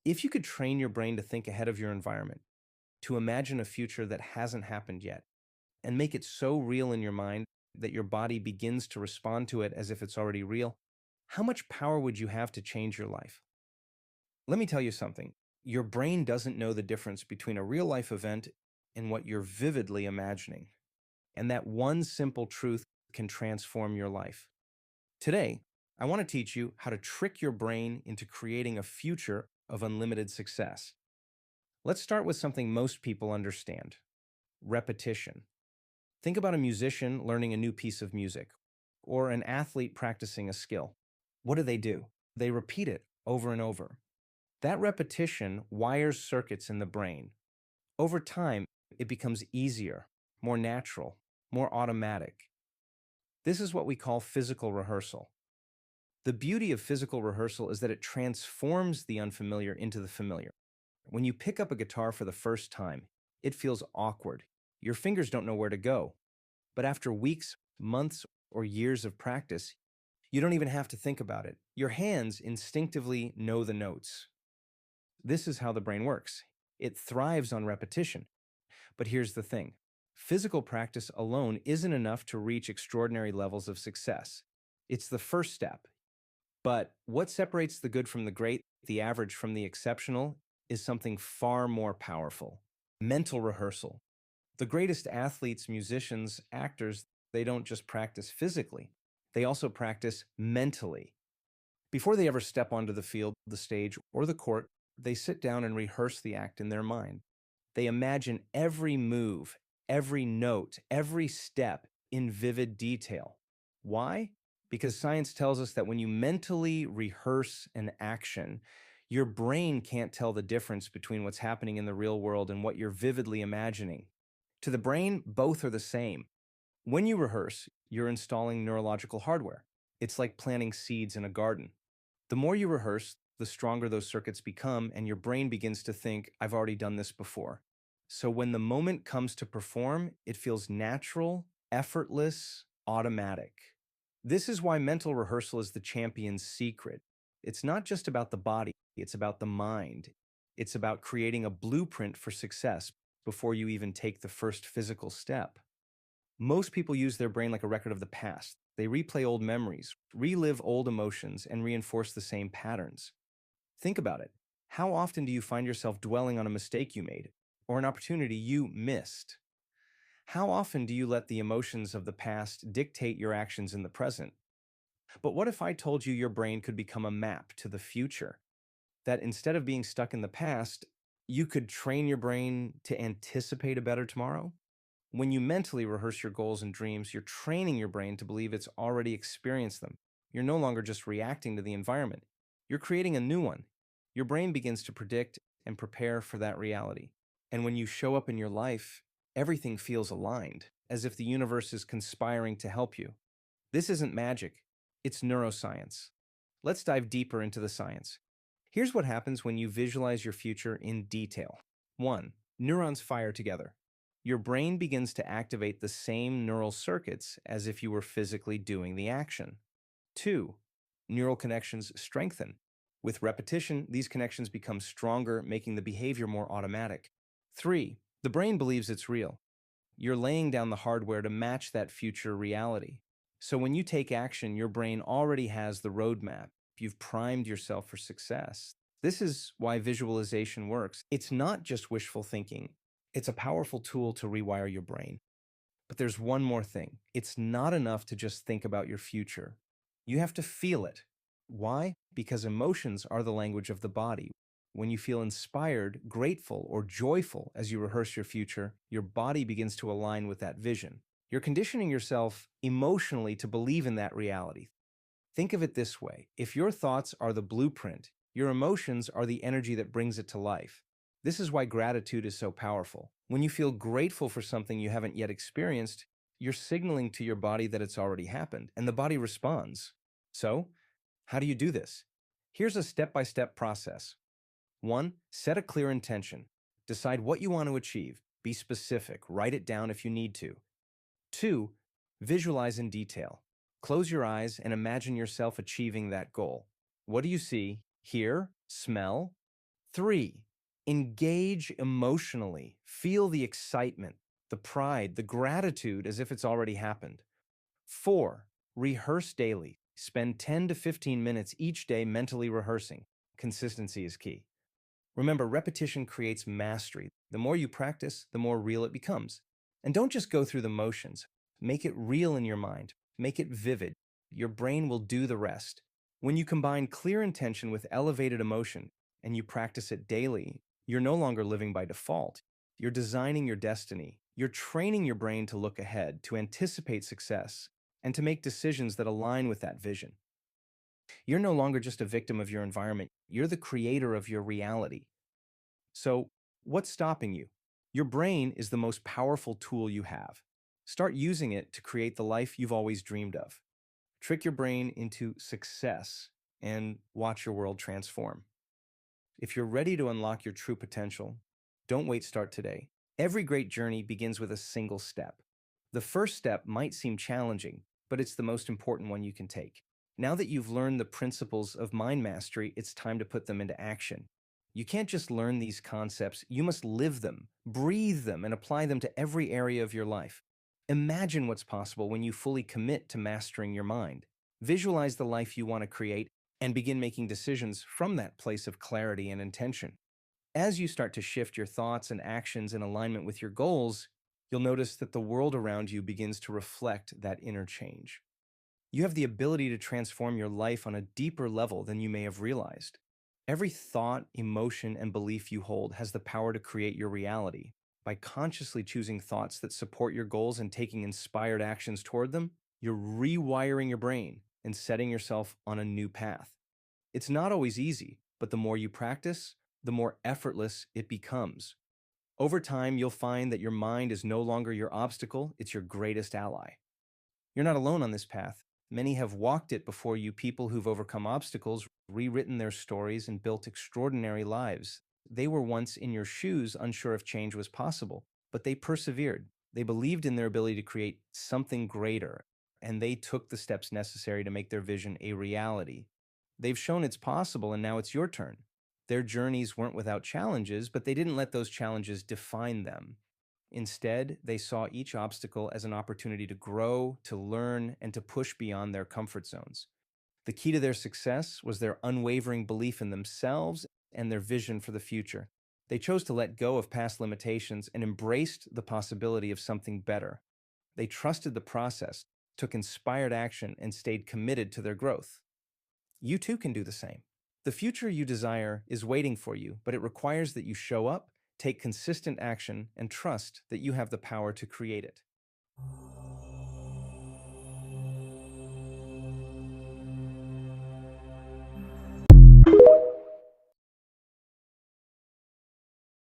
If you could train your brain to think ahead of your environment, to imagine a future that hasn't happened yet, and make it so real in your mind that your body begins to respond to it as if it's already real, how much power would you have to change your life? Let me tell you something. Your brain doesn't know the difference between a real life event and what you're vividly imagining. And that one simple truth can transform your life. Today, I want to teach you how to trick your brain into creating a future of unlimited success. Let's start with something most people understand: repetition. Think about a musician learning a new piece of music, or an athlete practicing a skill. What do? They repeat it over and over. That repetition wires circuits in the brain. Over time, it becomes easier, more natural, more automatic. This is what we call physical rehearsal. The beauty of physical rehearsal is that it transforms the unfamiliar into the familiar. When you pick up a guitar for the first time, it feels awkward. Your fingers don't know where to go. But after weeks, months, or years of practice, you don't even have to think about it. Your hands instinctively know the notes. This is how the brain works. It thrives on repetition. But here's the thing: physical practice alone isn't enough to reach extraordinary levels of success. It's the first step. But what separates the good from the great, the average from the exceptional, is something far more powerful: mental rehearsal. The greatest athletes, musicians, actors, they don't just practice physically, they also practice mentally. Before they ever step onto the field, the stage, or the court, they sit down and rehearse the act in their mind. They imagine every move, every note, every step in vivid detail. Why? Because science tells us that when you mentally rehearse an action, your brain can't tell the difference between what's happening in the real world and what you're vividly imagining. To the brain, both are the same. When you rehearse, you're installing neurological hardware. It's like planting seeds in a garden. The more you rehearse, the stronger those circuits become, and your brain begins to think, I've already done this before. So when the moment comes to perform, it feels natural, effortless, automatic. This is why mental rehearsal is the champion's secret. It's not just about the body, it's about the mind. It's about creating a blueprint for success before you even take the first physical step. Most people use their brain like a record of the past. They replay old memories, relive old emotions, and reinforce the same patterns. Think about it. How often do you find yourself dwelling on a mistake you made or an opportunity you missed? How often do you let the emotions of the past dictate your actions in the present? But what if I told you your brain could become a map to the future? That instead of being stuck in the past, you could train your brain to anticipate a better tomorrow? When you mentally rehearse your goals and dreams, you're training your brain to believe it's already experienced them. You're no longer just reacting to the environment. You're creating a new one. Your brain begins to predict and prepare for that reality. And when you show up in your life, everything feels aligned, as if the universe is conspiring to help you. This isn't magic, it's neuroscience. Let's dive deeper into the science. Here's what happens when you visualize your future in detail. 1. Neurons fire together. Your brain begins to activate the same neural circuits as if you were physically doing the action. 2. Neural connections strengthen. With repetition, these connections become stronger, making the behavior more automatic. 3. The brain believes it's real. You're laying down the hardware to match that future reality. So when you take action, your brain already has the roadmap. You've primed yourself for success. This is why visualization works. It's not just wishful thinking. It's a powerful tool to rewire your brain. But there's one more thing. It's not enough to just think about your future. You have to feel it. Why? Because emotions are the language of the body. When you feel inspired, grateful, or joyful as you rehearse your future, your body begins to align with that vision. You're conditioning yourself emotionally to believe in that reality. Think of it this way: if your thoughts are the blueprint, your emotions are the energy that brings it to life. This is why gratitude is so powerful. When you feel grateful for something you haven't yet experienced, you're signaling to your body that it's already happened, and the body responds. So, how do you do this? Here's a step-by-step process. 1. Set a clear intention. Decide what you want to achieve. Be specific. Write it down if you need to. 2. Visualize in detail. Close your eyes and imagine yourself achieving that goal. What do you see, hear, smell, 3, engage emotionally. Feel the excitement, the pride, the gratitude as if it's already happened. 4, rehearse daily. Spend 10 to 15 minutes each day mentally rehearsing. Consistency is key. Remember, repetition creates mastery. The more you practice, the more real it becomes. And don't just go through the motions. Make it real in your mind. Make it vivid. Your brain will do the rest. When you combine clear intention with elevated emotion and you practice it daily, you're no longer living by default. You're designing your destiny. You're training your brain to look ahead, to anticipate success, and to make decisions that align with that vision. You're no longer just a victim of your environment. You're the creator of your reality. So, what's stopping you? Your brain is the most powerful tool you have. Start using it to create the life you've always dreamed of. Trick your brain into success and watch your world transform. If you're ready to unlock your true potential, don't wait, start today. Every great journey begins with a single step. The first step might seem challenging, but it's the most important one you can take. Now that you've learned the principles of mind mastery, it's time to put them into action. You can't just learn these concepts, you must live them, breathe them, and apply them to every area of your life. Imagine what's possible when you fully commit to mastering your mind. Visualize the life you want to create and begin making decisions from that place of clarity and intention. As you start to shift your thoughts and actions in alignment with your goals, you'll notice that the world around you begins to reflect that inner change. You have the ability to transform your life on a deeper level than you may have realized. Every thought, emotion, and belief you hold has the power to create your reality. By consciously choosing thoughts that support your goals and taking inspired actions toward them, you're rewiring your brain and setting yourself on a new path. It's not always easy, but the more you practice, the more effortless it becomes. Over time, you'll find that your mind is no longer your obstacle, it's your greatest ally. You're not alone on this path. Many have walked it before you, people who've overcome obstacles, rewritten their stories, and built extraordinary lives. They were once in your shoes, unsure if change was possible, but they persevered. They believed in their ability to create something greater, and they took the steps necessary to make their vision a reality. They've shown it's possible, and now it's your turn. Their journeys weren't without challenges, but they didn't let those challenges define them. Instead, they saw each obstacle as an opportunity to grow, to learn, and to push beyond their comfort zones. The key to their success was their unwavering belief in themselves and their vision for the future. They chose to let go of past limitations and embraced the possibility of something better. They trusted the process, took inspired action, and stayed committed to their growth. You too can do the same. The future you desire is waiting for you, but it requires that you show up, take consistent action, and trust that you have the power to create it.